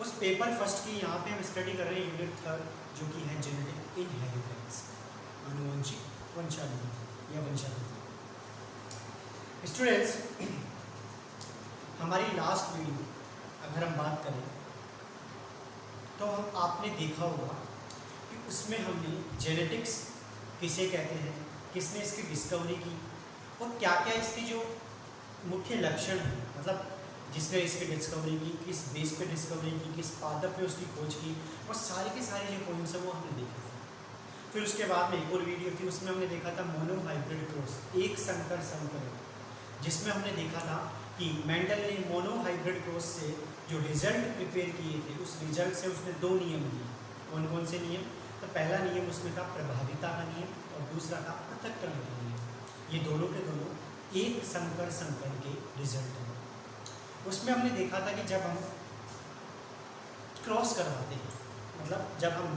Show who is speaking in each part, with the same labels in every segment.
Speaker 1: उस paper first की यहाँ पे हम स्टडी कर रहे हैं यूनिट 3 जो कि है जेनेटिक इनहेरिटेंस, आनुवंशिक वंशावली या वंशावली। स्टूडेंट्स, हमारी लास्ट वीडियो अगर हम बात करें तो आपने देखा होगा कि उसमें हमने जेनेटिक्स किसे कहते हैं, किसने इसकी डिस्कवरी की और क्या क्या इसके जो मुख्य लक्षण हैं, मतलब जिसने इसकी डिस्कवरी की, किस बेस पे डिस्कवरी की, किस पादप पे उसकी खोज की, और सारे के सारे जो पॉइंट्स हैं वो हमने देखे थे। फिर उसके बाद में एक और वीडियो थी, उसमें हमने देखा था मोनोहाइब्रिड क्रॉस, एक संकर संकरण, जिसमें हमने देखा था कि मेंडल ने मोनोहाइब्रिड क्रॉस से जो रिजल्ट प्रिपेयर किए थे, उस रिजल्ट से उसने 2 नियम दिए। कौन कौन से नियम? तो पहला नियम उसमें था प्रभाविता का नियम और दूसरा था पृथक्करण का नियम। ये दोनों के दोनों एक संकर संकरण के रिजल्ट हैं। उसमें हमने देखा था कि जब हम क्रॉस करवाते हैं, मतलब जब हम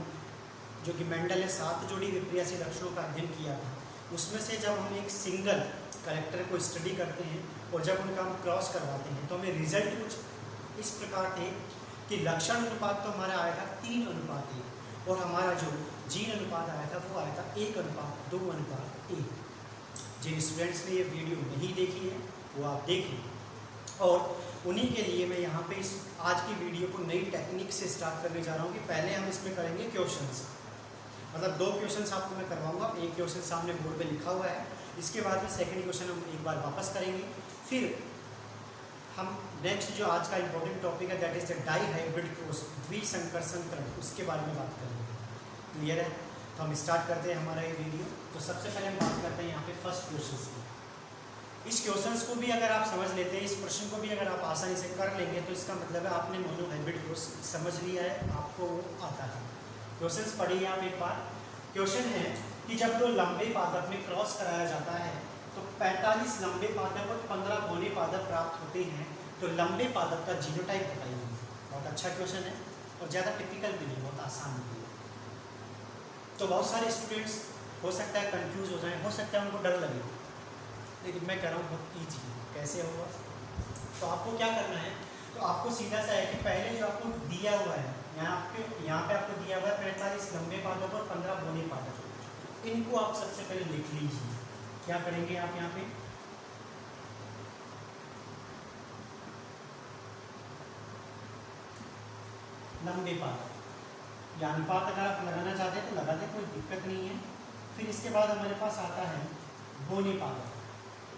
Speaker 1: जो कि मेंडल ने 7 जोड़ी विपर्यासी लक्षणों का अध्ययन किया था, उसमें से जब हम एक सिंगल कैरेक्टर को स्टडी करते हैं और जब उनका हम क्रॉस करवाते हैं तो हमें रिजल्ट कुछ इस प्रकार थे कि लक्षण अनुपात तो हमारा आया था 3:1 और हमारा जो जीन अनुपात आया था वो आया था 1:2:1। जिन स्टूडेंट्स ने ये वीडियो नहीं देखी है वो आप देखें, और उन्हीं के लिए मैं यहाँ पे इस आज की वीडियो को नई टेक्निक से स्टार्ट करने जा रहा हूँ कि पहले हम इसमें करेंगे क्वेश्चंस, मतलब 2 क्वेश्चंस आपको मैं करवाऊँगा। एक क्वेश्चन सामने बोर्ड पे लिखा हुआ है, इसके बाद में सेकंड क्वेश्चन हम एक बार वापस करेंगे, फिर हम नेक्स्ट जो आज का इंपॉर्टेंट टॉपिक है that is the dihybrid cross, द्विसंकर संकरण, उसके बारे में बात करेंगे। क्लियर है? तो हम स्टार्ट करते हैं हमारा ये वीडियो। तो सबसे पहले हम बात करते हैं यहाँ पे फर्स्ट क्वेश्चन की। इस क्वेश्चंस को भी अगर आप समझ लेते हैं, इस प्रश्न को भी अगर आप आसानी से कर लेंगे तो इसका मतलब है आपने मोनोहाइब्रिड क्रॉस समझ लिया है, आपको आता है। क्वेश्चंस पढ़िए आप एक बार। क्वेश्चन है कि जब 2 लंबे पादप में क्रॉस कराया जाता है तो 45 लंबे पादप और 15 बौने पादप प्राप्त होते हैं, तो लंबे पादप का जीनोटाइप बताइए। बहुत अच्छा क्वेश्चन है और ज़्यादा टिपिकल भी नहीं, बहुत आसान भी है। तो बहुत सारे स्टूडेंट्स हो सकता है कंफ्यूज हो जाएं, हो सकता है उनको डर लगे, लेकिन मैं कह रहा हूँ बहुत ईजी है। कैसे होगा? तो आपको क्या करना है, तो आपको सीधा सा है कि पहले जो आपको दिया हुआ है यहाँ पे आपको दिया हुआ है 45 लंबे पादप और 15 बौने पादप, इनको आप सबसे पहले लिख लीजिए। क्या करेंगे आप यहाँ पे, लंबे पादप या अनुपात अगर आप लगाना चाहते हैं तो लगा दें, कोई दिक्कत नहीं है। फिर इसके बाद हमारे पास आता है बौने पादप।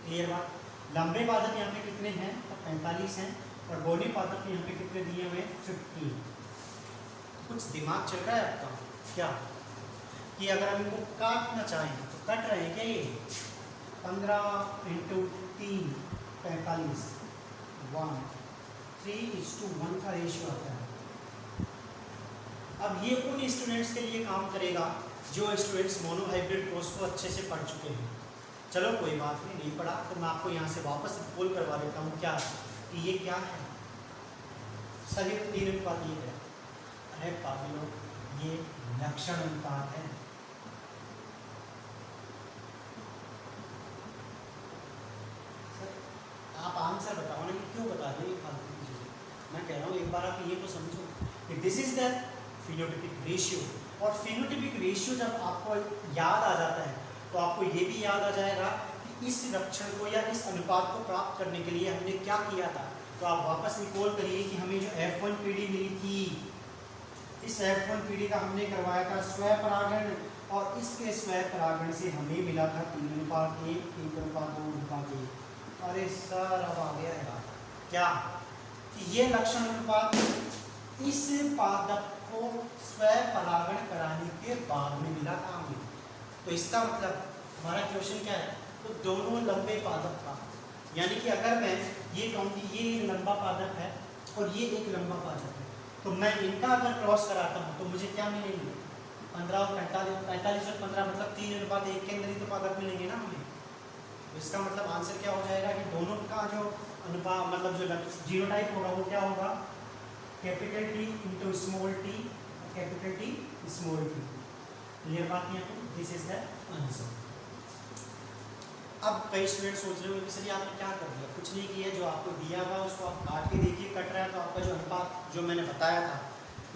Speaker 1: क्लियर बात? लंबे पादप यहाँ पे कितने हैं? तो 45 हैं, और बौने पादप यहाँ पे कितने दिए हुए हैं? 50। कुछ दिमाग चल रहा है आपका क्या कि अगर हम इनको काटना चाहें तो कट रहे हैं क्या? ये 15 × 3 45 1 3:1 का रेशियो आता है। अब ये उन स्टूडेंट्स के लिए काम करेगा जो स्टूडेंट्स मोनोहाइब्रिड क्रॉस को अच्छे से पढ़ चुके हैं। चलो कोई बात नहीं पढ़ा तो मैं आपको यहाँ से वापस बोल करवा देता हूँ क्या कि ये क्या है। सही 3:1 ये है। अरे पागलों, ये लक्षण अनुपात है। आप आंसर बताओ ना, कि क्यों बता रहे हो ये फालतू की चीज़ें। मैं कह रहा हूँ एक बार आप ये तो समझो कि this is the phenotypic ratio, और फिनोटिपिक रेशियो जब आपको याद आ जाता है तो आपको ये भी याद आ जाएगा कि इस लक्षण को या इस अनुपात को प्राप्त करने के लिए हमने क्या किया था। तो आप वापस रिकॉल करिए कि हमें जो F1 पीढ़ी मिली थी, इस F1 पीढ़ी का हमने करवाया था स्वपरागण, और इसके स्वपरागण से हमें मिला था 3:1 1:2:1। अरे सर अब आ गया है क्या कि ये लक्षण अनुपात इस पादप को स्वपरागण कराने के बाद में मिला था हमें। तो इसका मतलब हमारा क्वेश्चन क्या है, तो दोनों लंबे पादप का, यानी कि अगर मैं ये कहूँ कि ये लंबा पादप है और ये एक लंबा पादप है, तो मैं इनका अगर क्रॉस कराता हूँ तो मुझे क्या मिलेंगे? 15 और 45 और 15 मतलब 3:1 के अंदर ही तो पादप मिलेंगे ना हमें। तो इसका मतलब आंसर क्या हो जाएगा कि दोनों का जो अनुपात, मतलब जो जीनोटाइप होगा वो क्या होगा? Capital T × small t, capital T small t। Clear बात यहाँ पे? This is the answer. अब कई स्टूडेंट सोच रहे हो कि सर आपने क्या कर दिया, कुछ नहीं किया, जो आपको दिया हुआ उसको आप काट के देखिए कट रहा है, तो आपका जो अनुपात जो मैंने बताया था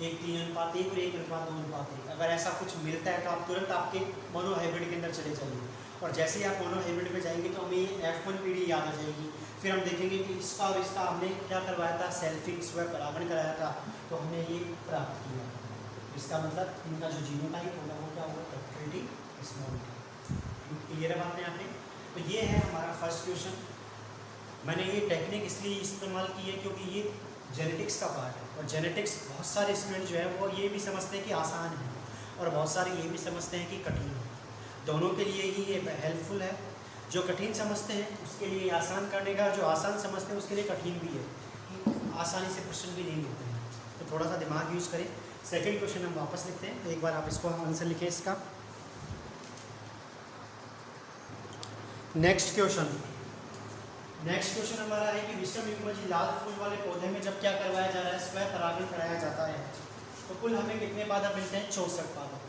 Speaker 1: 1:3:1 और 1:2:1, अगर ऐसा कुछ मिलता है तो आप तुरंत आपके मोनोहाइब्रिड के अंदर चले जाइए, और जैसे ही आप मोनोहाइब्रिड में जाएंगे तो हमें ये F1 पीढ़ी याद आ जाएगी। फिर हम देखेंगे कि इसका और इसका हमने क्या करवाया था, सेल्फिंग स्वयं परागण कराया था, तो हमने ये प्राप्त किया। इसका मतलब इनका जो जीनोटाइप होगा वो क्या होगा, capital T small T. Clear है बात यहाँ पे? तो ये है हमारा फर्स्ट क्वेश्चन। मैंने ये टेक्निक इसलिए इस्तेमाल की है क्योंकि ये जेनेटिक्स का पार्ट है, और जेनेटिक्स बहुत सारे स्टूडेंट जो है वो ये भी समझते हैं कि आसान है, और बहुत सारे ये भी समझते हैं कि कठिन है। दोनों के लिए ही ये हेल्पफुल है। जो कठिन समझते हैं उसके लिए आसान करने का, जो आसान समझते हैं उसके लिए कठिन भी है, कि आसानी से क्वेश्चन भी नहीं होते हैं, तो थोड़ा सा दिमाग यूज़ करें। सेकेंड क्वेश्चन हम वापस लिखते हैं, तो एक बार आप इसको आंसर लिखें इसका। नेक्स्ट क्वेश्चन हमारा है कि विषम युग्मजीय लाल फूल वाले पौधे में जब क्या करवाया जा रहा है, स्वयं परागण कराया जाता है, तो कुल हमें कितने पादप मिलते हैं, 64 पादप।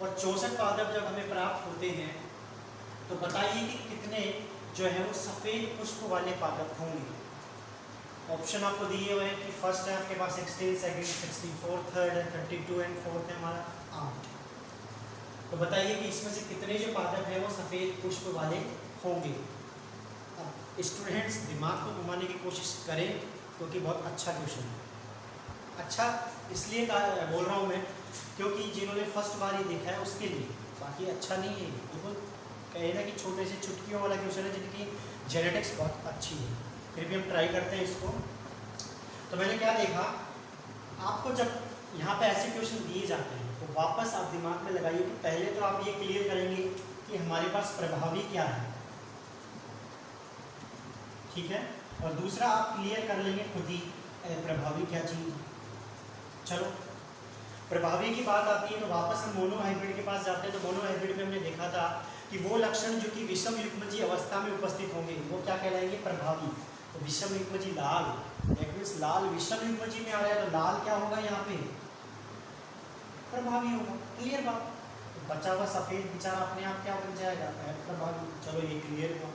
Speaker 1: और 64 पादप जब हमें प्राप्त होते हैं तो बताइए कि कितने जो है वो सफ़ेद पुष्प वाले पादप होंगे। ऑप्शन आपको दिए हुए हैं कि फर्स्ट है आपके पास 16, सेकंड 64, थर्ड है 32 एंड फोर्थ है हमारा 8। तो बताइए कि इसमें से कितने जो पादप है वो सफ़ेद पुष्प वाले होंगे। अब स्टूडेंट्स दिमाग को घुमाने की कोशिश करें क्योंकि बहुत अच्छा क्वेश्चन है। अच्छा इसलिए बोल रहा हूँ मैं क्योंकि जिन्होंने फर्स्ट बार ही देखा है उसके लिए, बाकी अच्छा नहीं है। बिल्कुल कहे ना कि छोटे से चुटकियों वाला क्वेश्चन है जिनकी जेनेटिक्स बहुत अच्छी है, फिर भी हम ट्राई करते हैं इसको। तो मैंने क्या देखा, आपको जब यहाँ पे ऐसे क्वेश्चन दिए जाते हैं तो वापस आप दिमाग में लगाइए कि पहले तो आप ये क्लियर करेंगे कि हमारे पास प्रभावी क्या है, ठीक है, और दूसरा आप क्लियर कर लेंगे खुद ही प्रभावी क्या चीज़। चलो प्रभावी की बात आती है तो वापस हम मोनोहाइब्रिड के पास जाते हैं। तो मोनोहाइब्रिड में हमने देखा था कि वो लक्षण जो कि विषम युग्मजीय अवस्था में उपस्थित होंगे वो क्या कहलाएंगे, प्रभावी। तो विषम युग्मजीय लाल, दैट मींस लाल विषम युग्मजीय में आ रहा है तो लाल क्या होगा यहाँ पे, प्रभावी होगा। क्लियर बात। तो बचा हुआ सफ़ेद बेचारा अपने आप क्या बन जाएगा, प्रभावी। चलो ये क्लियर हुआ।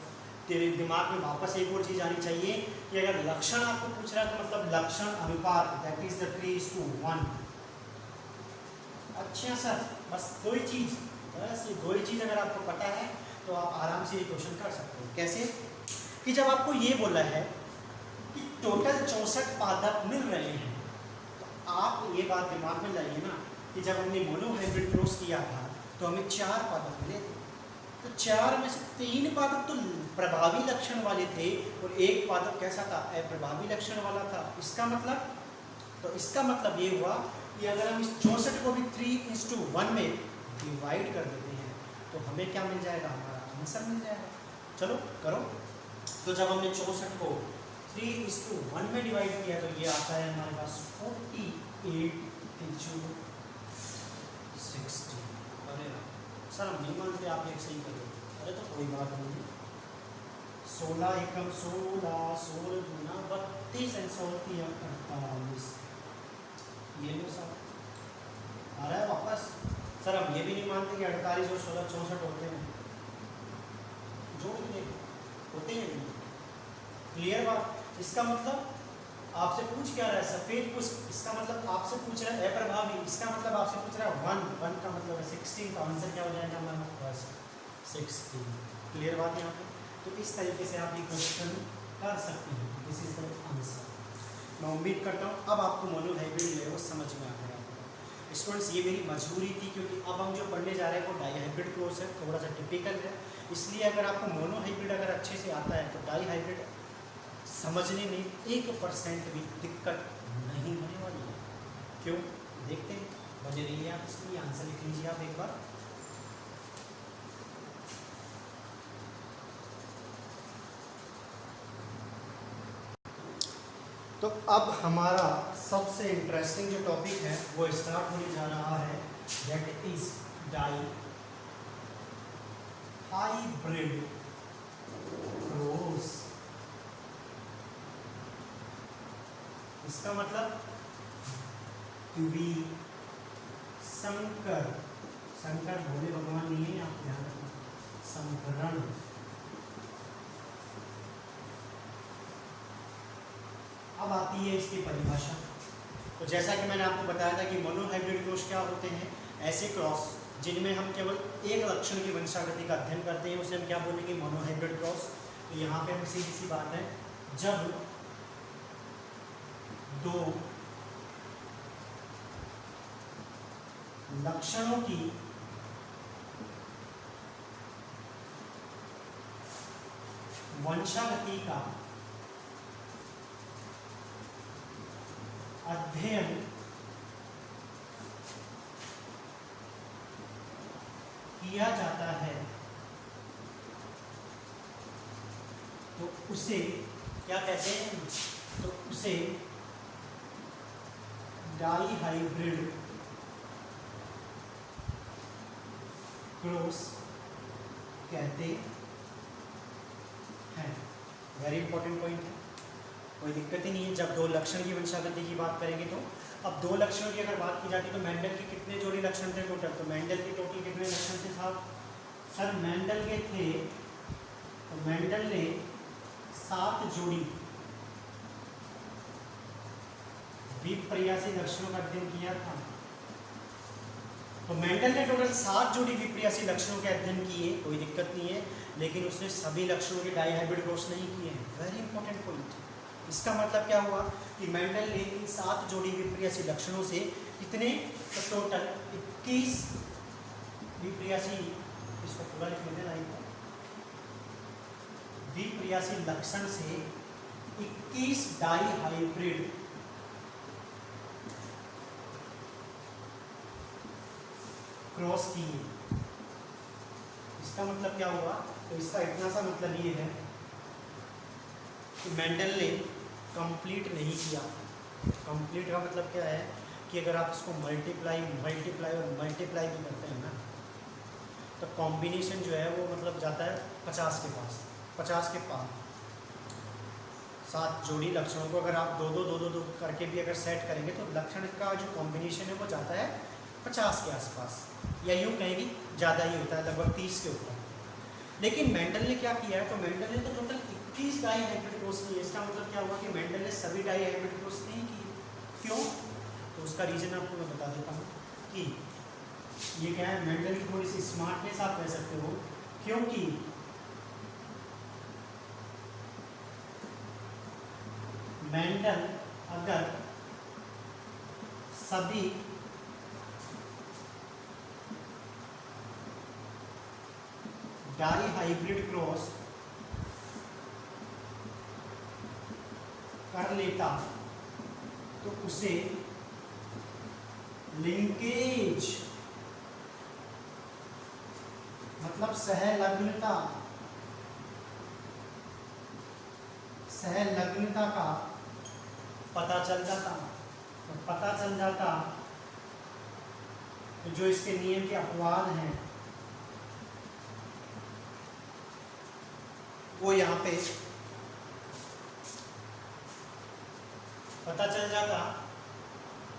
Speaker 1: तेरे दिमाग में वापस एक और चीज़ आनी चाहिए कि अगर लक्षण आपको पूछ रहा है तो मतलब लक्षण अनुपात, दैट इज द 3:1। अच्छा सर बस दो ही चीज़, बस ये दो ही चीज़ अगर आपको पता है तो आप आराम से ये क्वेश्चन कर सकते हो। कैसे कि जब आपको ये बोला है कि टोटल 64 पादप मिल रहे हैं, तो आप ये बात दिमाग में लाइए ना कि जब हमने मोनोहाइब्रिड क्रॉस किया था तो हमें 4 पादप मिले थे। तो 4 में से 3 पादप तो प्रभावी लक्षण वाले थे और 1 पादप कैसा था, अप्रभावी लक्षण वाला था। इसका मतलब ये हुआ कि अगर हम इस 64 को भी 3:1 में डिवाइड कर देते हैं तो हमें क्या मिल जाएगा, हमारा आंसर मिल जाएगा। चलो करो। तो जब हमने 64 को 3:1 में डिवाइड किया तो ये आता है हमारे पास 48:60। अरे सर हम नहीं मानते, आप एक सही करो। अरे तो कोई बात नहीं, 16 एकम 16, 16 गुना 32 एंड 48। ये लो सर आ रहा है वापस। सर हम ये भी नहीं मानते कि 48 और 16 64 होते हैं, जोड़ के होते हैं नहीं। क्लियर बात। इसका मतलब आपसे पूछ क्या रहा है, सफ़ेद पुष्प, इसका मतलब आपसे पूछ रहा है अप्रभावी, इसका मतलब आपसे पूछ रहा है 1 का मतलब है 16 का आंसर क्या हो जाएगा हमारा बस 16। क्लियर बात यहाँ पे। तो इस तरीके से आप ये क्वेश्चन कर सकते हैं। This is the answer. मैं उम्मीद करता हूँ अब आपको मोनोहाइब्रिड जो है वो समझ में आ गया। स्टूडेंट्स ये मेरी मजबूरी थी क्योंकि अब हम जो पढ़ने जा रहे हैं वो डाईहाइब्रिड क्रॉस है, थोड़ा सा टिपिकल है। इसलिए अगर आपको मोनोहाइब्रिड अगर अच्छे से आता है तो डाईहाइब्रिड समझने में 1% भी दिक्कत नहीं होने वाली है। क्यों, देखते हैं, बने रहिए आप। इसलिए आंसर लिख लीजिए आप एक बार। तो अब हमारा सबसे इंटरेस्टिंग जो टॉपिक है वो स्टार्ट होने जा रहा है, दैट इज डाईहाइब्रिड क्रॉस। इसका मतलब द्वि संकर, संकर भोले भगवान नहीं है, आप ध्यान रखना, संकरण अब आती है इसकी परिभाषा। तो जैसा कि मैंने आपको बताया था कि मोनोहाइब्रिड क्रॉस क्या होते हैं, ऐसे क्रॉस जिनमें हम केवल एक लक्षण की वंशागति का अध्ययन करते हैं, उसे हम क्या बोलेंगे, मोनोहाइब्रिड क्रॉस। तो यहाँ पे हम सीधी सी बात है, जब दो लक्षणों की वंशागति का अध्ययन किया जाता है तो उसे क्या कहते हैं, तो उसे डाईहाइब्रिड क्रॉस कहते हैं। वेरी इंपॉर्टेंट पॉइंट है, कोई दिक्कत ही नहीं है। जब दो लक्षण की वंशागति की बात करेंगे तो अब दो लक्षणों की अगर बात की जाती तो मेंडल के कितने जोड़ी लक्षण थे टोटल, तो मेंडल के टोटल कितने लक्षण थे साहब, सर मेंडल के थे, तो मेंडल ने 7 जोड़ी विपर्यासी लक्षणों का अध्ययन किया था। तो मेंडल ने टोटल 7 जोड़ी विपर्यासी लक्षणों के अध्ययन किए, कोई दिक्कत नहीं है, लेकिन उसने सभी लक्षणों के डाईहाइब्रिड क्रॉस नहीं किए हैं। Very important point. इसका मतलब क्या हुआ कि मेंडल ने इन 7 जोड़ी विपर्यासी लक्षणों से कितने, तो टोटल 21 विपर्यासी, इसको पूरा लिख लेते हैं, विपर्यासी लक्षण से 21 डाईहाइब्रिड क्रॉस किए। इसका मतलब क्या हुआ, तो इसका इतना सा मतलब ये है कि मेंडल ने कंप्लीट नहीं किया। कंप्लीट का मतलब क्या है कि अगर आप इसको मल्टीप्लाई और मल्टीप्लाई भी करते हैं ना, तो कॉम्बिनेशन जो है वो मतलब जाता है 50 के पास, 50 के पार। 7 जोड़ी लक्षणों को अगर आप दो करके भी अगर सेट करेंगे तो लक्षण का जो कॉम्बिनेशन है वो जाता है 50 के आसपास, या यूँ कहीं भी ज़्यादा ही होता है, लगभग 30 के ऊपर। लेकिन मेंडल ने क्या किया है, तो मेंडल ने तो टोटल 21 डाईहाइब्रिड क्रॉस किए। इसका मतलब क्या हुआ कि मेंडल ने सभी डाईहाइब्रिड क्रॉस नहीं किए। क्यों, तो उसका रीज़न आपको मैं बता देता हूँ कि ये क्या है, मेंडल की थोड़ी सी स्मार्टनेस आप कह सकते हो, क्योंकि मेंडल अगर सभी डाईहाइब्रिड क्रॉस कर लेता तो उसे लिंकेज मतलब सहलग्नता का पता चल जाता। तो पता चल जाता तो जो इसके नियम के अपवाद हैं वो यहाँ पे पता चल जाता,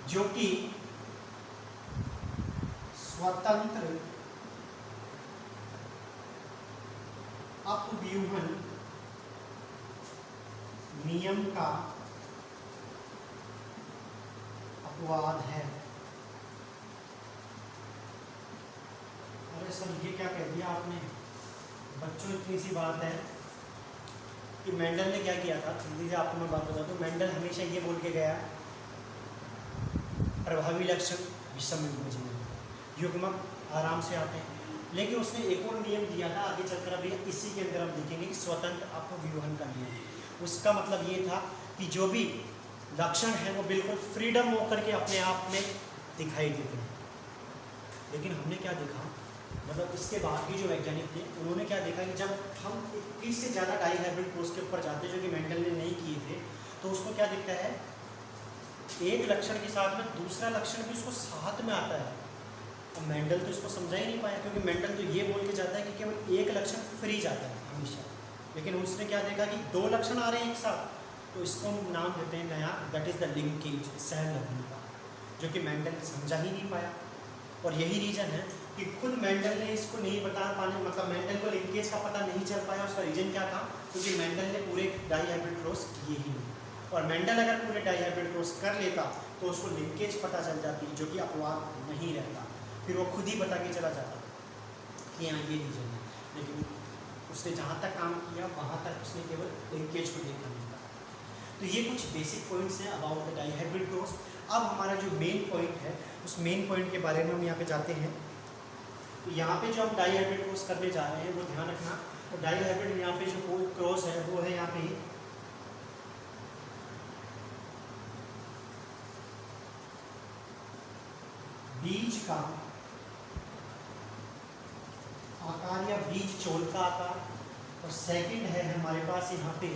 Speaker 1: जो कि स्वतंत्र अपव्यूहन नियम का अपवाद है। अरे सर ये क्या कह दिया आपने बच्चों, इतनी सी बात है कि मेंडल ने क्या किया था, जल्दी से आपको मैं बात बता दूं। मेंडल हमेशा ये बोल के गया, प्रभावी लक्षण विषम युग्मज में, युग्मक आराम से आते हैं, लेकिन उसने एक और नियम दिया था, आगे चलकर अभी इसी के अंदर हम देखेंगे कि स्वतंत्र अपव्यूहन का नियम। उसका मतलब ये था कि जो भी लक्षण है वो बिल्कुल फ्रीडम होकर के अपने आप में दिखाई देते हैं। लेकिन हमने क्या देखा, मतलब इसके बाद भी जो वैज्ञानिक थे उन्होंने क्या देखा कि जब हम 21 से ज़्यादा डाईहाइब्रिड क्रॉस के ऊपर जाते जो कि मेंडल ने नहीं किए थे, तो उसको क्या दिखता है, एक लक्षण के साथ में दूसरा लक्षण भी उसको साथ में आता है। अब मेंडल तो इसको समझा ही नहीं पाया, क्योंकि मेंडल तो ये बोल के जाता है कि केवल एक लक्षण फ्री जाता है हमेशा, लेकिन उसने क्या देखा कि 2 लक्षण आ रहे हैं एक साथ, तो इसको हम नाम देते हैं नया, दैट इज़ द लिंकेज, सहलग्नता, जो कि मेंडल समझा ही नहीं पाया। और यही रीज़न है कि खुद मेंडल ने इसको नहीं बता पाने, मतलब मेंडल को लिंकेज का पता नहीं चल पाया। उसका रीज़न क्या था, क्योंकि मेंडल ने पूरे डाईहाइब्रिड क्रॉस किए ही नहीं। और मेंडल अगर पूरे डाइहाइब्रिड क्रॉस कर लेता तो उसको लिंकेज पता चल जाती, जो कि अपवाद नहीं रहता, फिर वो खुद ही बता के चला जाता कि यहाँ ये रीजन है। लेकिन उसने जहाँ तक काम किया वहाँ तक उसने केवल लिंकेज को देखा नहीं था। तो ये कुछ बेसिक पॉइंट्स हैं अबाउट द डाइहाइब्रिड क्रॉस। अब हमारा जो मेन पॉइंट है उस मेन पॉइंट के बारे में हम यहाँ पे जाते हैं। तो यहाँ पे जो हम डाइहाइब्रिड क्रॉस करने जा रहे हैं वो ध्यान रखना। तो डाइहाइब्रिड यहाँ पे जो क्रॉस है वो है यहाँ पे बीज का आकार या बीज चोल का आकार, और सेकंड है हमारे पास यहाँ पे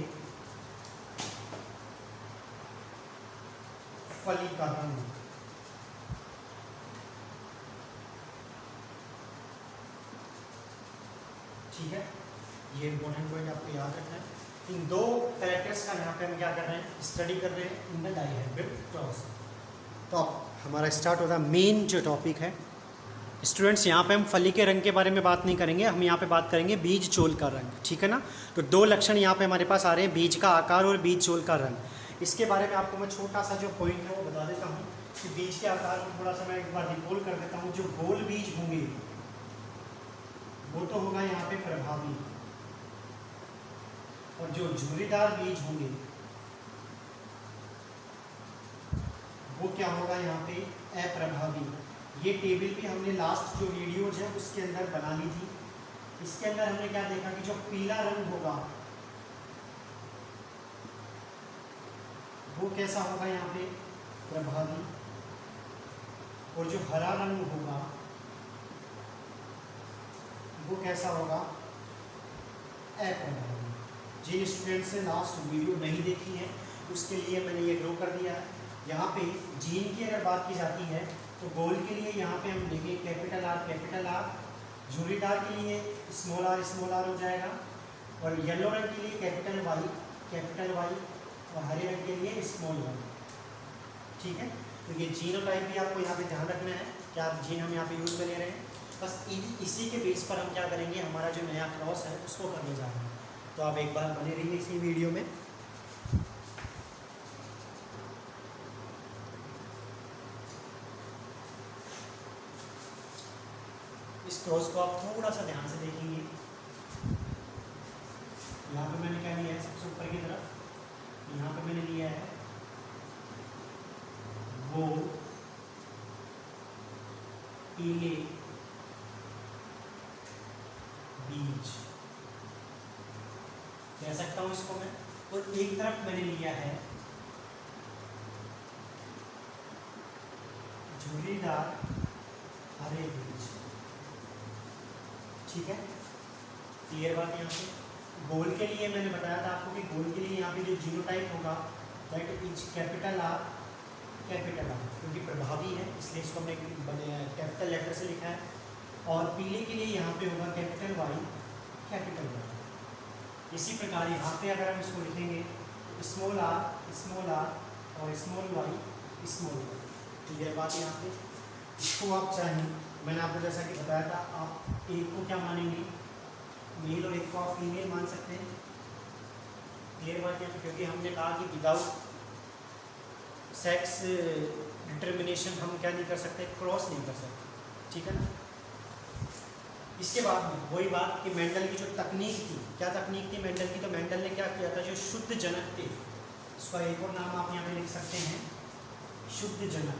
Speaker 1: फली का रंग। ठीक है, ये इंपॉर्टेंट पॉइंट आपको याद रखना है। इन दो कैरेक्टर्स का यहाँ पे हम क्या कर रहे हैं, स्टडी कर रहे हैं इन द डाइहाइब्रिड क्रॉस। तो अब हमारा स्टार्ट होता है मेन जो टॉपिक है। स्टूडेंट्स, यहाँ पे हम फली के रंग के बारे में बात नहीं करेंगे, हम यहाँ पे बात करेंगे बीज चोल का रंग। ठीक है ना। तो दो लक्षण यहाँ पे हमारे पास आ रहे हैं, बीज का आकार और बीज चोल का रंग। इसके बारे में आपको मैं छोटा सा जो पॉइंट है वो बता देता हूँ कि बीज के आकार को थोड़ा सा मैं एक बार रिकॉल कर देता हूँ। जो गोल बीज होंगे वो तो होगा यहाँ पे प्रभावी, और जो झुर्रीदार बीज होंगे वो क्या होगा यहाँ पे अप्रभावी। ये टेबल भी हमने लास्ट जो वीडियोज है उसके अंदर बना ली थी। इसके अंदर हमने क्या देखा कि जो पीला रंग होगा वो कैसा होगा यहाँ पे प्रभावी, और जो हरा रंग होगा वो कैसा होगा अप्रभावी। जिन स्टूडेंट्स ने लास्ट वीडियो नहीं देखी है उसके लिए मैंने ये ड्रॉ कर दिया है। यहाँ पे जीन की अगर बात की जाती है तो गोल के लिए यहाँ पे हम देखें कैपिटल आर, झुर्रीदार के लिए स्मॉल आर हो जाएगा, और येलो रंग के लिए कैपिटल वाई, और हरे रंग के लिए स्मॉल वाई। ठीक है, तो ये जीनोटाइप भी आपको यहाँ पे ध्यान रखना है कि आप जीन हम यहाँ पे यूज़ कर ले रहे हैं। बस इसी के बेस पर हम क्या करेंगे, हमारा जो नया क्रॉस है उसको करने जा रहे हैं। तो आप एक बार बने रहिए इसी वीडियो में। इस क्रॉस को आप थोड़ा सा ध्यान से देखेंगे। यहाँ पे मैंने क्या लिया है, सबसे ऊपर की तरफ यहाँ पे मैंने लिया है वो पीले बीज कह सकता हूँ इसको मैं, और एक तरफ मैंने लिया है झुर्रीदार हरे बीज। ठीक है, क्लियर बात। यहाँ पे गोल के लिए मैंने बताया था आपको कि गोल के लिए यहाँ पे जो जीनोटाइप होगा दैट इज कैपिटल आर, क्योंकि प्रभावी है इसलिए इसको हमने कैपिटल लेटर से लिखा है। और पीले के लिए यहाँ पे होगा कैपिटल वाई। इसी प्रकार यहाँ पे अगर हम इसको लिखेंगे स्मॉल आर और स्मॉल वाई। क्लियर बात यहाँ पे। इसको आप चाहें, मैंने आपको जैसा कि बताया था, आप एक को क्या मानेंगे मेल और एक को आप फीमेल मान सकते हैं। क्लियर बात यहाँ पे, क्योंकि हमने कहा कि विदाउट सेक्स डिटर्मिनेशन हम क्या नहीं कर सकते, क्रॉस नहीं कर सकते। ठीक है ना। इसके बाद में वही बात कि मेंडल की जो तकनीक थी, क्या तकनीक थी मेंडल की, तो मेंडल ने क्या किया था, जो शुद्ध जनक थे, इसका एक और नाम आप यहाँ पे लिख सकते हैं शुद्ध जनक।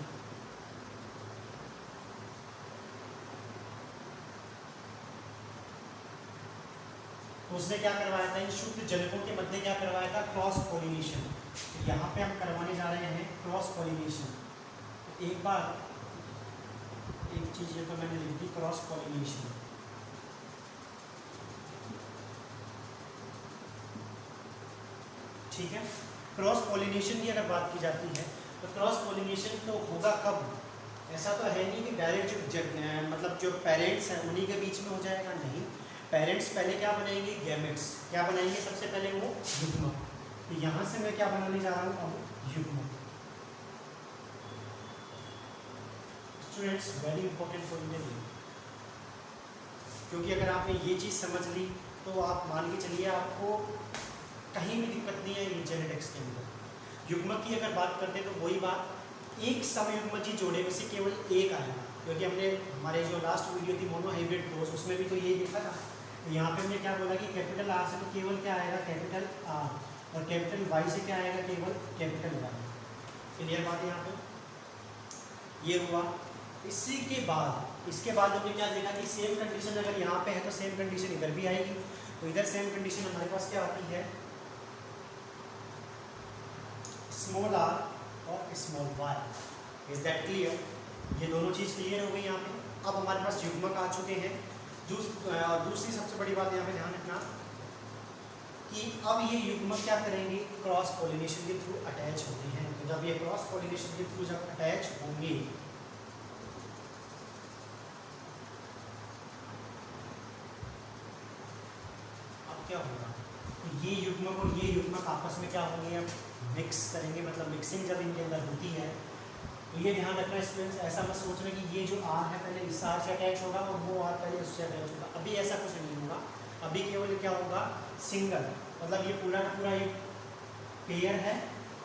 Speaker 1: तो उसने क्या करवाया था, इन शुद्ध जनकों के मध्य क्या करवाया था, क्रॉस पॉलिनेशन। तो यहाँ पे हम करवाने जा रहे हैं क्रॉस पॉलिनेशन। तो एक बार एक चीज ये तो मैंने लिख दी, क्रॉस पॉलिनेशन। ठीक है, क्रॉस पॉलिनेशन की अगर बात की जाती है तो क्रॉस पॉलिनेशन तो होगा कब, ऐसा तो है नहीं कि डायरेक्ट मतलब जो पेरेंट्स हैं उन्हीं के बीच में हो जाएगा, नहीं। पेरेंट्स पहले क्या बनाएंगे, गैमेट्स। क्या बनाएंगे सबसे पहले, वो युग्मक। तो यहाँ से मैं क्या बनाने जा रहा हूँ, अब युग्मक। स्टूडेंट्स, वेरी इंपॉर्टेंट पॉइंट है ये, क्योंकि अगर आपने ये चीज़ समझ ली तो आप मान के चलिए आपको कहीं भी दिक्कत नहीं है जेनेटिक्स के अंदर। युग्मक की अगर बात करते हैं तो वही बात, एक समयुग्मजीय जोड़े में से केवल एक आएगा, क्योंकि हमने हमारे जो लास्ट वीडियो थी मोनोहाइब्रिड क्रॉस उसमें भी तो यही देखा था। तो यहाँ पे हमने क्या बोला कि कैपिटल आर से तो केवल क्या आएगा, कैपिटल आर, और कैपिटल वाई से क्या आएगा, केवल कैपिटल वाई। क्लियर बात है यहाँ पे, ये हुआ। इसके बाद हमने क्या देखा कि सेम कंडीशन अगर यहाँ पे है तो सेम कंडीशन इधर भी आएगी। तो इधर सेम कंडीशन हमारे पास क्या आती है, स्मॉल आर और small Y. Is that clear? ये दोनों चीज़ क्लियर हो गई यहाँ पे। अब हमारे पास युग्मक आ चुके हैं। दूसरी सबसे बड़ी बात यहाँ पे ध्यान रखना कि अब ये युग्मक क्या करेंगे, क्रॉस पॉलिनेशन के थ्रू अटैच होते हैं। तो जब ये क्रॉस पॉलिनेशन के थ्रू जब अटैच होंगे क्या होगा, तो ये युग्मक और ये युग्मक आपस में क्या होंगे, अब मिक्स करेंगे, मतलब मिक्सिंग जब इनके अंदर होती है। तो ये ध्यान रखना स्टूडेंट्स, ऐसा मत सोचना कि ये जो आर है पहले इस आर से अटैच होगा और वो आर पहले उससे अटैच होगा। अभी ऐसा कुछ नहीं होगा, अभी केवल क्या होगा, सिंगल, मतलब ये पूरा का पूरा एक पेयर है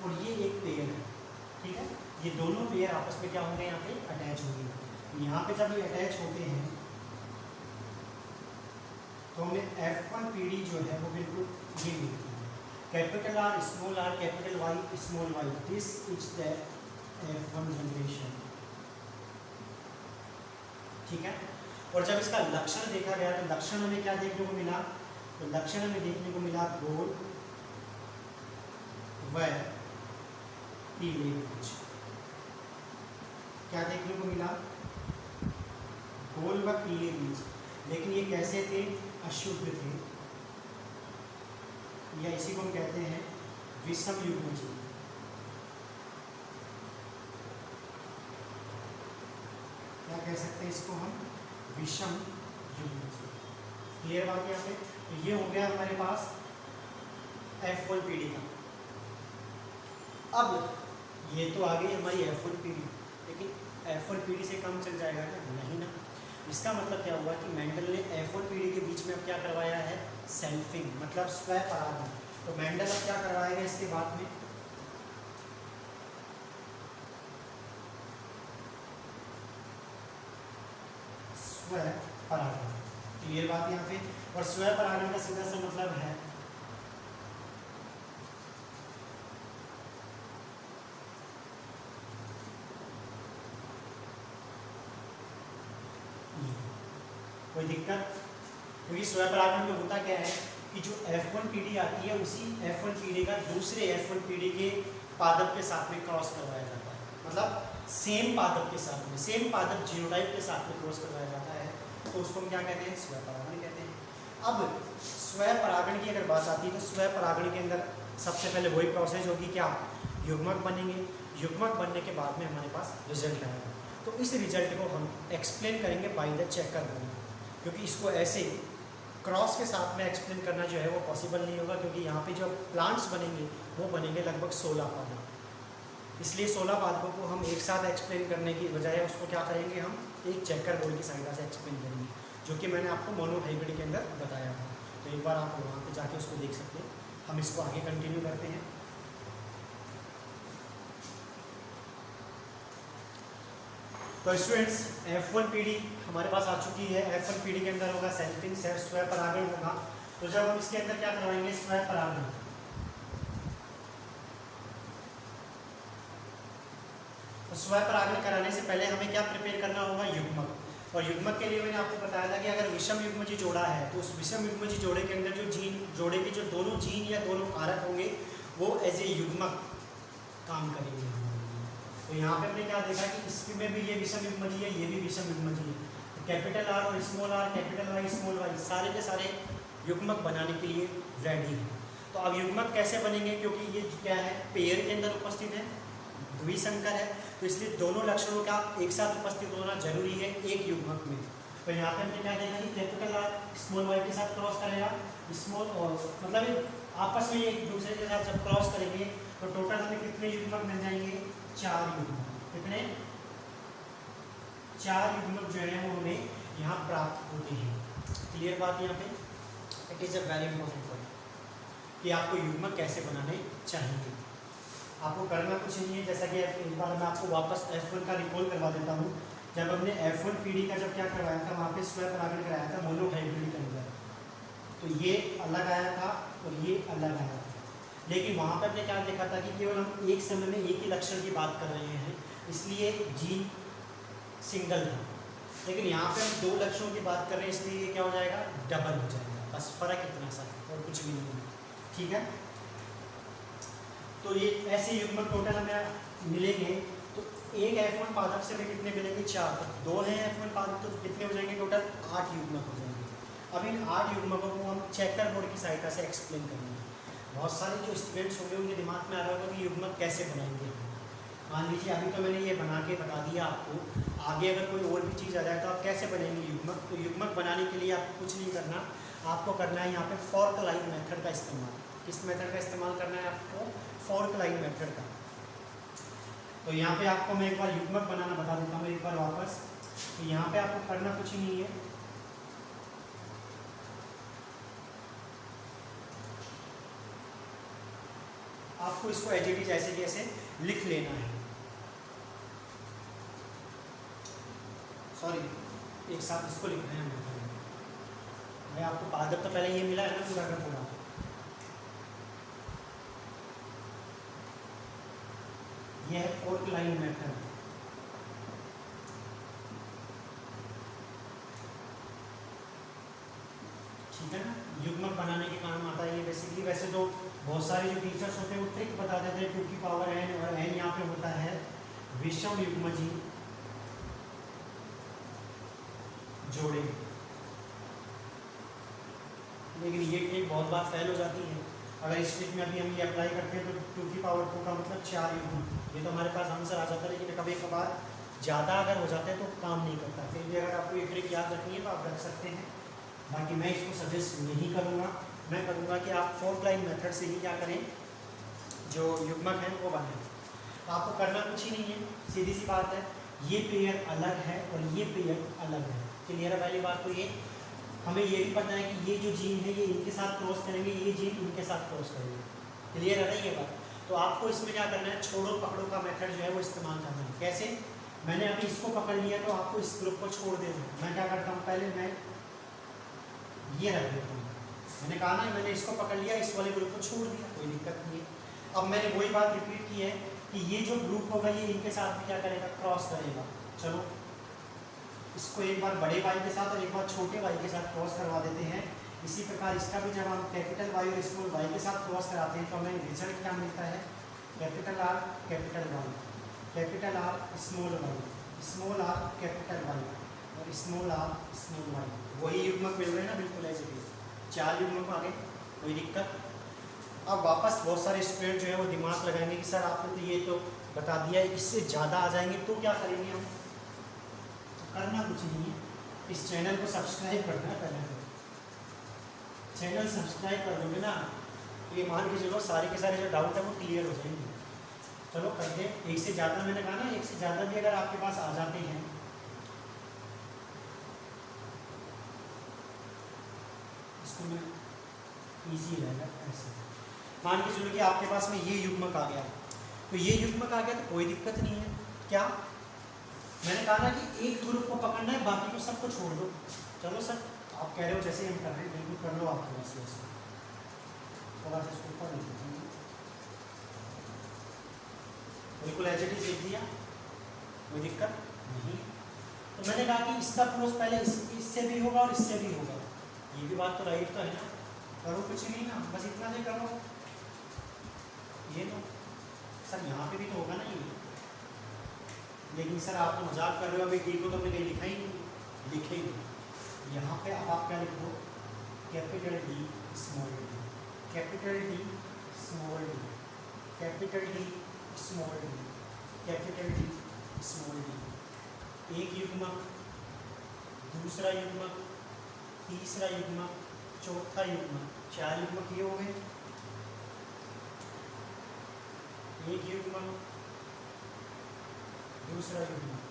Speaker 1: और ये एक पेयर है, ठीक है। ये दोनों पेयर आपस में क्या होंगे, यहाँ पे अटैच होंगे। यहाँ पे जब ये अटैच होते हैं तो हमें F1PD जो है वो बिल्कुल ये लिखती है, capital R small R capital Y small Y, this is the F1 generation, ठीक है। और जब इसका लक्षण देखा गया तो लक्षण हमें क्या देखने को मिला, तो लक्षण हमें देखने को मिला गोल व पीले बीज। क्या देखने को मिला, गोल व पीले बीज। लेकिन ये कैसे थे, अशुद्ध थे, या इसी को हम कहते हैं विषम युग्मजीय। क्या कह सकते हैं इसको हम, विषम युग्मजीय। क्लियर बात है यहाँ पे। तो ये हो गया हमारे पास F1PD का। अब ये तो आ गई हमारी F1PD, लेकिन F1PD से कम चल जाएगा क्या, नहीं ना। इसका मतलब क्या हुआ कि मेंडल ने F1PD के बीच में अब क्या करवाया है, सेल्फिंग, मतलब स्वपरागण। तो मेंडल अब क्या करवाएगा इसके बाद में, स्वपरागण। क्लियर बात यहाँ पे। और स्वपरागण का सीधा सा मतलब है कोई दिक्कत, क्योंकि स्वपरागण में होता क्या है कि जो F1PD आती है उसी F1PD का दूसरे F1PD के पादप के साथ में क्रॉस करवाया जाता है, मतलब सेम पादप के साथ में, सेम पादप जीनोटाइप के साथ में क्रॉस करवाया जाता है। तो उसको हम क्या कहते हैं, स्वपरागण कहते हैं। अब स्वपरागण की अगर बात आती है तो स्वपरागण के अंदर सबसे पहले वही प्रोसेस होगी, क्या, युग्मक बनेंगे। युग्मक बनने के बाद में हमारे पास रिजल्ट आएगा। तो इस रिजल्ट को हम एक्सप्लेन करेंगे बाय द चेकर बॉन्ड, क्योंकि इसको ऐसे क्रॉस के साथ में एक्सप्लेन करना जो है वो पॉसिबल नहीं होगा, क्योंकि यहाँ पे जो प्लांट्स बनेंगे वो बनेंगे लगभग 16 पादप। इसलिए 16 पादपों को हम एक साथ एक्सप्लेन करने की बजाय उसको क्या करेंगे, हम एक चेकर बोर्ड की सहायता से एक्सप्लेन करेंगे, जो कि मैंने आपको मोनोहाइब्रिड के अंदर बताया था। तो एक बार आप वहाँ पे जाके उसको देख सकते हैं। हम इसको आगे कंटिन्यू करते हैं। तो स्टूडेंट्स F1PD हमारे पास आ चुकी है। F1PD के अंदर होगा सेल्फिंग, स्वपरागण होगा। तो जब हम इसके अंदर क्या करवाएंगे, स्वपरागण। तो स्वपरागण कराने से पहले हमें क्या प्रिपेयर करना होगा, युग्मक। और युग्मक के लिए मैंने आपको बताया था कि अगर विषम युग्मजीय जोड़ा है तो उस विषम युग्मजीय जोड़े के अंदर जो जीन, जोड़े के जो दोनों जीन या दोनों कारक होंगे वो एज ए युग्मक काम करेंगे। तो यहाँ पे हमने क्या देखा कि इसमें भी ये विषम युग्मजीय है, ये भी विषम युग्मजीय है। तो कैपिटल आर और small R, capital Y small Y, सारे के सारे युग्मक बनाने के लिए रेडी है। तो अब युग्मक कैसे बनेंगे, क्योंकि ये क्या है, पेयर के अंदर उपस्थित है, द्विसंकर है, तो इसलिए दोनों लक्षणों का एक साथ उपस्थित होना जरूरी है एक युग्मक में। तो यहाँ पे हमने क्या देखा कि कैपिटल आर स्मॉल वाई के साथ क्रॉस करेगा, स्मॉल और मतलब आपस में एक दूसरे के साथ जब क्रॉस करेंगे तो टोटल हमें कितने युग्मक मिल जाएंगे, 4 युग्मक। कितने, 4 युग्मक जो है वो हमें यहाँ प्राप्त होते हैं। क्लियर बात यहाँ पे। It is a very important point कि आपको युग्मक कैसे बनाने चाहिए। आपको करना कुछ नहीं है, जैसा कि एक बार मैं आपको वापस F1 का रिकॉल करवा देता हूँ। जब हमने F1 पीढ़ी का जब क्या करवाया था, वहाँ पे स्वयं परागण कराया था मोनोहाइब्रिड के अंदर, तो ये अलग आया था और ये अलग आया था। लेकिन वहाँ पर हमने क्या देखा था कि केवल हम एक समय में एक ही लक्षण की बात कर रहे हैं, इसलिए जीन सिंगल था। लेकिन यहाँ पे हम 2 लक्षणों की बात कर रहे हैं, इसलिए ये क्या हो जाएगा, डबल हो जाएगा। बस फर्क इतना सा है और कुछ भी नहीं है, ठीक है। तो ये ऐसे युग्मक टोटल हमें मिलेंगे। तो एक F1 पादप से हमें कितने मिलेंगे, 4। तो 2 हैं F1 पादप, तो कितने हो जाएंगे टोटल, 8 युग्मक हो जाएंगे। अब इन 8 युग्मकों को हम चेकर बोर्ड की सहायता से एक्सप्लेन करेंगे। बहुत सारे जो स्टूडेंट्स होंगे उनके दिमाग में आ रहा होगा कि युग्मक कैसे बनाएंगे। मान लीजिए अभी तो मैंने ये बना के बता दिया आपको, आगे अगर कोई और भी चीज़ आ जाए तो आप कैसे बनाएंगे युग्मक। तो युग्मक बनाने के लिए आपको कुछ नहीं करना, आपको करना है यहाँ पे फॉर्क लाइन मेथड का इस्तेमाल। किस मेथड का इस्तेमाल करना है आपको, फॉर्क लाइन मेथड का। तो यहाँ पे आपको मैं एक बार युग्मक बनाना बता देता हूँ एक बार वापस। तो यहाँ पे आपको करना कुछ ही नहीं है, आपको इसको एज इट इज ऐसे की ऐसे लिख लेना है। सॉरी, एक साथ इसको लिखना है। मैं आपको पादप तो पहले ये मिला है ना पूरा का पूरा। ये है फॉर्क लाइन मेथड। ठीक है ना, युग्मक बनाने के काम आता है ये बेसिकली। वैसे तो बहुत सारे जो टीचर्स होते हैं वो ट्रिक बता देते हैं, 2 की पावर n, और n यहाँ पे होता है विषम युग्मजी जोड़े। लेकिन ये ट्रिक बहुत बार फेल हो जाती है। अगर इस ट्रिक में अभी हम ये अप्लाई करते हैं तो 2 की पावर 2 का मतलब 4 युग्मक, ये तो हमारे पास आंसर आ जाता है। लेकिन कभी कभार ज़्यादा अगर हो जाते हैं तो काम नहीं करता। फिर भी अगर आपको ये ट्रिक याद रखनी है तो आप रख सकते हैं, बाकी मैं इसको सजेस्ट नहीं करूँगा। मैं करूँगा कि आप फॉर्क लाइन मेथड से ही क्या करें, जो युग्मक है वो बनाएं। आपको करना कुछ ही नहीं है, सीधी सी बात है, ये पेयर अलग है और ये पेयर अलग है। क्लियर है पहली बात तो ये। हमें ये भी पता है कि ये जो जीन है ये इनके साथ क्रॉस करेंगे, ये जीन इनके साथ क्रॉस करेंगे। क्लियर है ना ये बात। तो आपको इसमें क्या करना है, छोड़ो पकड़ो का मेथड जो है वो इस्तेमाल करना है। कैसे, मैंने अभी इसको पकड़ लिया तो आपको इस ग्रुप को छोड़ देना है। मैं क्या करता हूँ, पहले मैं ये रख देता हूँ। मैंने कहा ना, मैंने इसको पकड़ लिया, इस वाले ग्रुप को छोड़ दिया, कोई दिक्कत नहीं है। अब मैंने वही बात रिपीट की है कि ये जो ग्रुप होगा ये इनके साथ भी क्या करेगा, क्रॉस करेगा। चलो इसको एक बार बड़े वाई के साथ और एक बार छोटे वाई के साथ क्रॉस करवा देते हैं। इसी प्रकार इसका भी जब हम कैपिटल वाई और स्मॉल वाई के साथ क्रॉस कराते हैं तो हमें रिजल्ट क्या मिलता है, capital R capital Y, capital R small Y, small R capital Y और स्मॉल आर स्मॉल वाई। वही युग्मक मिल रहे हैं ना, बिल्कुल ऐसे भी 4 युग्मक आ गए, कोई दिक्कत। अब वापस बहुत सारे स्टूडेंट जो है वो दिमाग लगाएंगे कि सर आपने तो ये तो बता दिया, इससे ज़्यादा आ जाएंगे तो क्या करेंगे हम। करना कुछ नहीं है, इस चैनल को सब्सक्राइब करना है। पहले चैनल सब्सक्राइब कर दोगे ना तो ये मान के चलो सारे के सारे जो डाउट है वो क्लियर हो जाएंगे। चलो करते हैं। एक से ज़्यादा, मैंने कहा ना, एक से ज़्यादा भी अगर आपके पास आ जाते हैं इसको मैं ईजी रहेगा। ऐसे मान के चलो कि आपके पास में ये युग्मक आ गया, तो ये युग्मक आ गया तो कोई दिक्कत नहीं है। क्या मैंने कहा ना कि एक ग्रुप को पकड़ना है, बाकी को सबको छोड़ दो। चलो सर आप कह रहे हो जैसे हम कर रहे हैं बिल्कुल कर लो, आपके पास वैसे थोड़ा सा इसको ऊपर लिख देते हैं, बिल्कुल एच डी लिख दिया, कोई दिक्कत नहीं। तो मैंने कहा कि इसका क्रॉस पहले इससे भी होगा और इससे भी होगा, ये भी बात तो राइट तो है ना। करो कुछ नहीं ना, बस इतना से करो ये तो। सर यहाँ पे भी तो होगा ना ये, लेकिन सर आप तो मजाक कर रहे हो, अभी डी को तो हमने कहीं लिखा ही नहीं, लिखेंगे यहाँ पे। अब आप क्या लिख दो, capital D small D, capital D small D, capital D small D, capital D small D. एक युग्मक, दूसरा युग्मक, तीसरा युग्मक, चौथा युग्मक, 4 युग्मक ये हो गए। एक युग्मक, दूसरा युग्मक,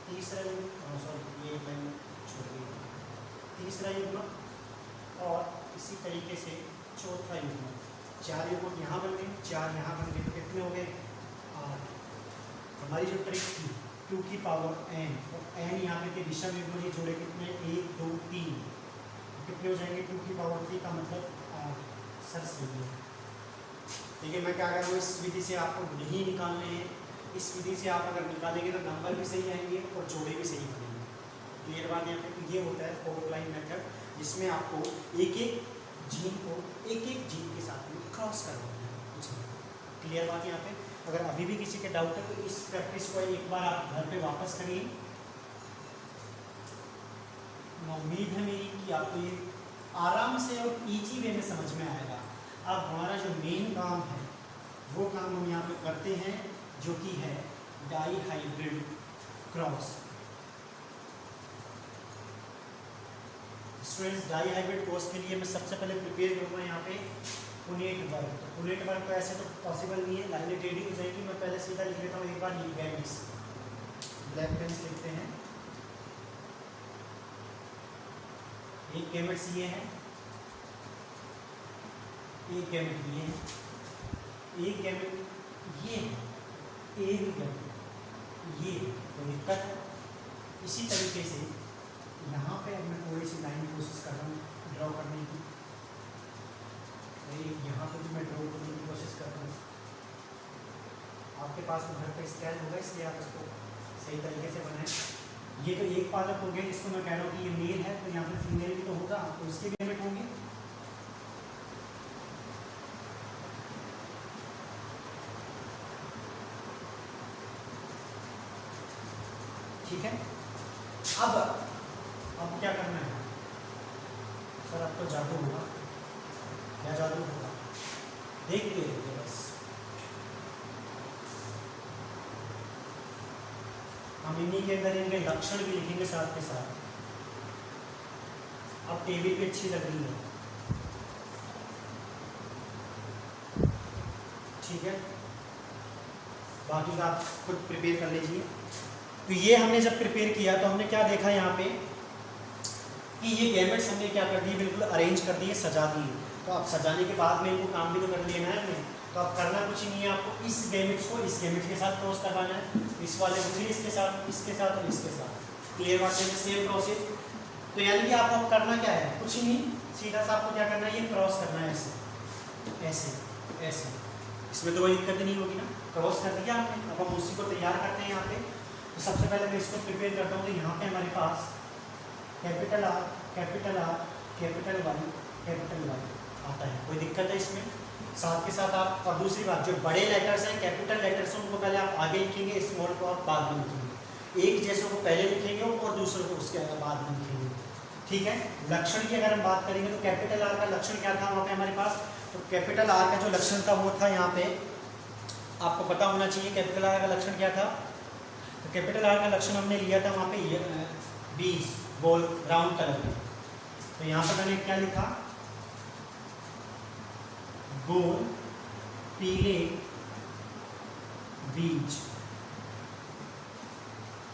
Speaker 1: तीसरा युग्मक, सॉरी ये लाइन छोड़ दी, तीसरा युग्मक और इसी तरीके से चौथा युग्मक। 4 युग्मक यहाँ बन गए, 4 यहाँ बन गए, तो कितने हो गए 8। हमारी जो ट्रिक थी 2 की पावर n, और n यहाँ पे थे विषम युग्म ये जोड़े कितने 1 2 3, कितने हो जाएंगे 2 की पावर 3 का मतलब 8। सर सही है। देखिए मैं क्या कर रहा हूँ, इस विधि से आपको नहीं निकालने हैं, इस विधि से आप अगर निकालेंगे तो नंबर भी सही आएंगे और जोड़े भी सही बनेंगे। क्लियर बात यहाँ पे? तो ये होता है फोर लाइन मेथड, जिसमें आपको एक एक जीन को एक एक जीन के साथ में क्रॉस करवाना है कुछ नहीं। क्लियर बात यहाँ पे? अगर अभी भी किसी के डाउट है तो इस प्रैक्टिस को एक बार आप घर पे वापस करिए। उम्मीद है मेरी कि आपको ये आराम से और इजी वे में समझ में आएगा। अब हमारा जो मेन काम है वो काम हम यहाँ पे करते हैं, जो कि है dihybrid cross. Students dihybrid cross के लिए मैं सबसे पहले प्रिपेयर करूँगा यहाँ पे पुनेट वर्क। तो पुनेट वर्क तो ऐसे तो पॉसिबल नहीं है, लाइनें टेढ़ी हो जाएगी। मैं पहले सीधा लिख लेता हूँ एक बार गैमेट्स, ब्लैक पेन से लिखते हैं। एक गैमेट्स ये है, एक गैमेट ये है, एक गैमेट ये है, एक गैमेट ये तो दिक्कत है। इसी तरीके से यहाँ पे अब मैं थोड़ी सी लाइन कोशिश कर रहा हूँ ड्रॉ करने की, एक यहाँ पे भी मैं ड्रॉ करने की कोशिश कर रहा हूँ। आपके पास में घर पे स्केल होगा, इसलिए आप इसको सही तरीके से बनाएं। ये तो एक पालक हो गया, जिसको मैं कह रहा हूँ कि ये मेल है, तो यहाँ पे फीमेल भी तो होगा, तो उसके गैमेट होंगे। ठीक है। अब क्या करना है सर? अब तो जादू होगा। क्या जादू होगा? देखते रहिए बस। हम इन्हीं के अंदर इनके लक्षण भी लिखेंगे साथ के साथ। अब टेबल भी अच्छी लग रही है, ठीक है। बाकी का आप खुद प्रिपेयर कर लीजिए। तो ये हमने जब प्रिपेयर किया तो हमने क्या देखा यहाँ पे कि ये गैमेट्स हमने क्या कर दिए, बिल्कुल अरेंज कर दिए, सजा दिए। तो अब सजाने के बाद में इनको काम भी तो कर लेना है हमने। तो अब करना कुछ नहीं है, आपको इस गैमेट्स को इस गैमेट्स के साथ क्रॉस करवाना है, इस वाले को फिर इसके साथ, इसके साथ और इसके साथ। क्लियर बात है? Same process. तो यानी कि आपको करना क्या है, कुछ नहीं, सीधा सा आपको क्या करना है, ये क्रॉस करना है ऐसे ऐसे ऐसे। इसमें तो कोई दिक्कत नहीं होगी ना, क्रॉस कर दिया आपने। अब हम उसी को तैयार करते हैं यहाँ पे। तो सबसे पहले मैं इसको प्रिपेयर करता हूँ। तो यहाँ पे हमारे पास capital R capital Y capital Y आता है, कोई दिक्कत है इसमें? साथ के साथ आप, और दूसरी बात, जो बड़े लेटर्स हैं, कैपिटल लेटर्स हैं, उनको पहले आप आगे लिखेंगे, स्मॉल को आप बाद में लिखेंगे। एक जैसे को पहले लिखेंगे और दूसरे को उसके बाद में लिखेंगे, ठीक है। लक्षण की अगर हम बात करेंगे तो कैपिटल आर का लक्षण क्या था वहाँ पे हमारे पास? तो कैपिटल आर का जो लक्षण था वो था, यहाँ पे आपको पता होना चाहिए कैपिटल आर का लक्षण क्या था। तो कैपिटल आर का लक्षण हमने लिया था वहाँ पे 20 गोल राउंड कलर में। तो यहाँ पर मैंने क्या लिखा, गोल पीले बीज,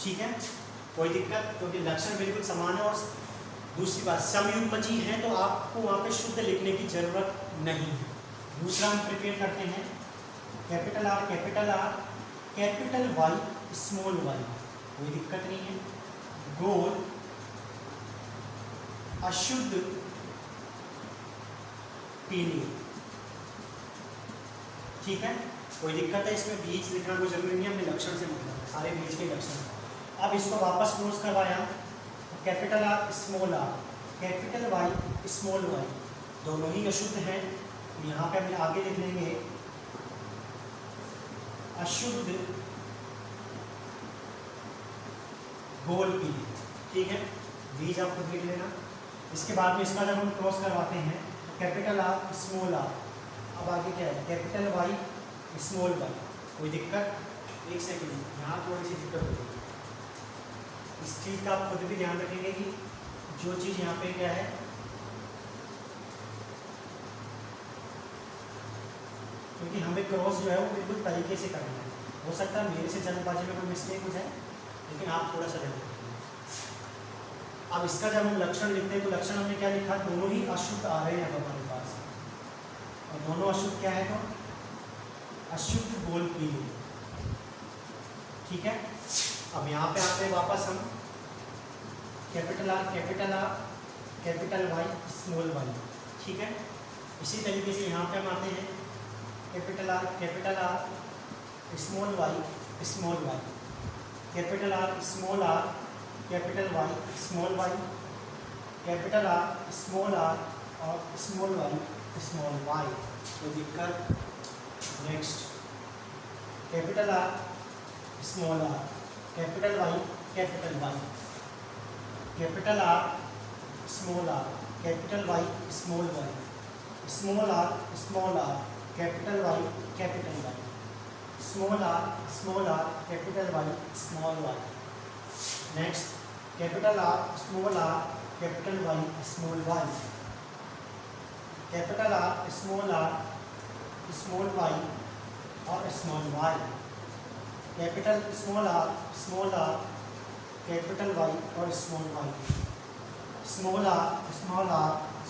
Speaker 1: ठीक है, कोई दिक्कत? क्योंकि लक्षण बिल्कुल समान है। और दूसरी बात, समयुग्मजी हैं तो आपको वहाँ पे शुद्ध लिखने की जरूरत नहीं है। दूसरा हम प्रिपेयर करते हैं capital R capital Y small Y, कोई दिक्कत नहीं है। गोल अशुद्ध पीली, ठीक है, कोई दिक्कत है? इसमें बीज लिखना कोई जरूरी नहीं है, हमने लक्षण से मतलब है, सारे बीज के लक्षण। अब इसको वापस क्लोज करवाया, capital R small R capital Y small Y, दोनों ही अशुद्ध हैं। यहाँ पे हम आगे लिख लेंगे अशुद्ध गोल पीली, ठीक है, बीज आप खुद लिख लेना। इसके बाद में इसका जब हम क्रॉस करवाते हैं तो कैपिटल आर स्मॉल आर, अब आगे क्या है, कैपिटल वाई स्मॉल वाई, कोई दिक्कत? एक सेकेंड, यहाँ थोड़ी सी दिक्कत होगी। इस चीज़ का आप खुद भी ध्यान रखेंगे कि जो चीज़ यहाँ पे क्या है, क्योंकि हमें क्रॉस जो है वो बिल्कुल तरीके से करना है। हो सकता है मेरे से जल्दबाजी में कोई मिस्टेक हो जाए, लेकिन आप थोड़ा सा ध्यान रखेंगे। अब इसका जब हम लक्षण लिखते हैं तो लक्षण हमने क्या लिखा, दोनों ही अशुद्ध आ रहे हैं अब हमारे पास। और दोनों अशुद्ध क्या है? तो अशुद्ध गोल पीरियड। ठीक है, अब यहाँ पे आते हैं वापस हम capital R, capital Y, small Y. ठीक है, इसी तरीके से यहाँ पे हम आते हैं capital R, small Y, capital R, small R, capital Y, small Y, capital R, small R और स्मॉल वाई। तो दिक्कत next capital R, small R, capital Y, capital R, small R, capital Y, small R, small R, capital Y, small R, capital Y, small Y. Next capital R, small R, capital Y, small Y, capital R, small Y और small Y, capital small R, capital Y और small Y, small R,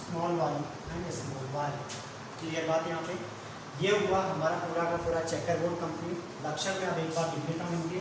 Speaker 1: small Y and small Y. Clear बात यहाँ पे? ये हुआ हमारा पूरा का पूरा चेकर बोर्ड कंप्लीट। लक्षण में अब एक बार लिख लेता हूँ इनके।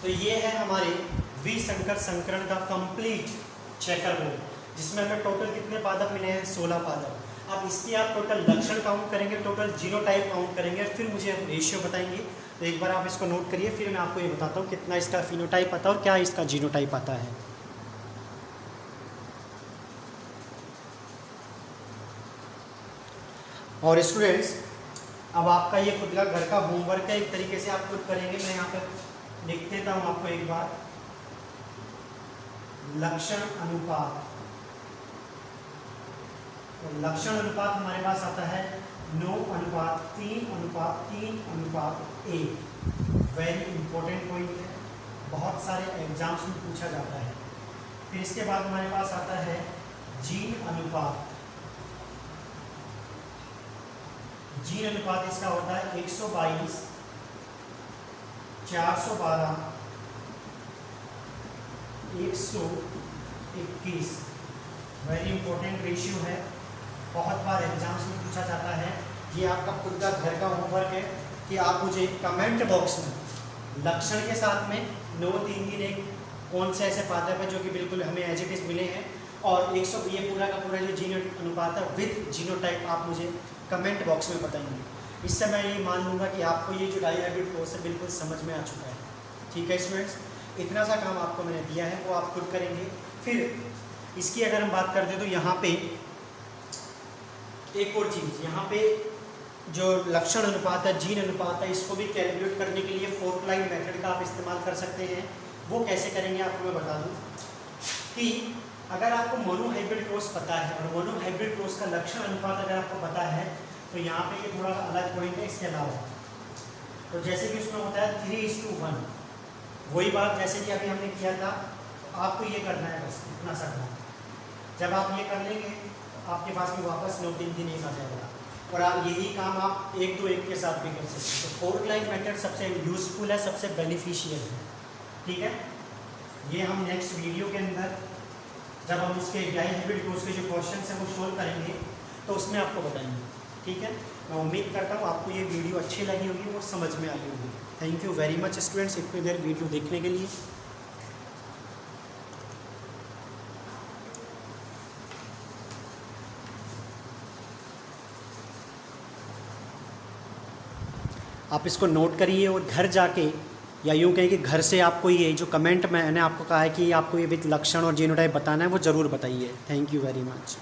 Speaker 1: तो ये है हमारे विसंकर संकरण का कंप्लीट चेकर बोर्ड, जिसमें हमें टोटल कितने पादप मिले हैं? 16 पादप। अब इसकी आप टोटल लक्षण काउंट करेंगे, टोटल जीनोटाइप काउंट करेंगे, फिर मुझे आप रेशियो बताएंगे। तो एक बार आप इसको नोट करिए, फिर मैं आपको ये बताता हूँ कितना इसका फिनोटाइप आता है और क्या इसका जीनोटाइप आता है। और स्टूडेंट्स, अब आपका ये खुद का घर का होमवर्क है, एक तरीके से आप खुद करेंगे। मैं यहाँ पर लिख देता हूँ आपको एक बार। लक्षण अनुपात, तो लक्षण अनुपात हमारे पास आता है 9:3:3:1। वेरी इंपॉर्टेंट पॉइंट है, बहुत सारे एग्जाम्स में पूछा जाता है। फिर इसके बाद हमारे पास आता है जीन अनुपात। जीन अनुपात इसका होता है 122, 412, 121। वेरी इंपॉर्टेंट रेशियो है, बहुत बार एग्जाम्स में पूछा जाता है। ये आपका खुद का घर का होमवर्क है, कि आप मुझे कमेंट बॉक्स में लक्षण के साथ में 9 3 3 1 कौन से ऐसे पादप है जो कि बिल्कुल हमें एज इट इज़ मिले हैं, और 100 ये पूरा का पूरा जो जीनो अनुपात है विद जीनोटाइप आप मुझे कमेंट बॉक्स में बताएंगे। इससे मैं ये मान लूँगा कि आपको ये जो डाई हाइब्रिड कोर्स है बिल्कुल समझ में आ चुका है। ठीक है स्टूडेंट्स, इतना सा काम आपको मैंने दिया है वो आप खुद करेंगे। फिर इसकी अगर हम बात करते हैं तो यहाँ पे एक और चीज़, यहाँ पे जो लक्षण अनुपात है, जीन अनुपात है, इसको भी कैलकुलेट करने के लिए फोर्थ लाइन मेथड का आप इस्तेमाल कर सकते हैं। वो कैसे करेंगे आपको मैं बता दूँ कि अगर आपको मोनोहाइब्रिड क्रॉस पता है और मोनोहाइब्रिड क्रॉस का लक्षण अनुपात अगर आपको पता है तो यहाँ पे ये थोड़ा अलग पॉइंट है इसके अलावा। तो जैसे कि उसमें होता है 3:1, वही बात जैसे कि अभी हमने किया था, आपको ये करना है, बस इतना सा करना। जब आप ये कर लेंगे आपके पास में वापस 9 3 3 1 आ जाएगा, और आप यही काम आप 1 2 1 के साथ भी कर सकते हैं। तो फोर्थ लाइन मेथड सबसे यूजफुल है, सबसे बेनिफिशियल है। ठीक है, ये हम नेक्स्ट वीडियो के अंदर जब हम उसके डाई हाइब्रिड कोर्स के जो क्वेश्चन हैं वो सोल्व करेंगे तो उसमें आपको बताएंगे। ठीक है, मैं उम्मीद करता हूँ आपको ये वीडियो अच्छी लगी होगी और समझ में आई होगी। Thank you very much students इतनी देर वीडियो देखने के लिए। आप इसको नोट करिए और घर जाके, या यूँ कहें कि घर से आपको ये जो कमेंट मैंने आपको कहा है कि आपको ये विद लक्षण और जीनोटाइप बताना है वो ज़रूर बताइए। Thank you very much.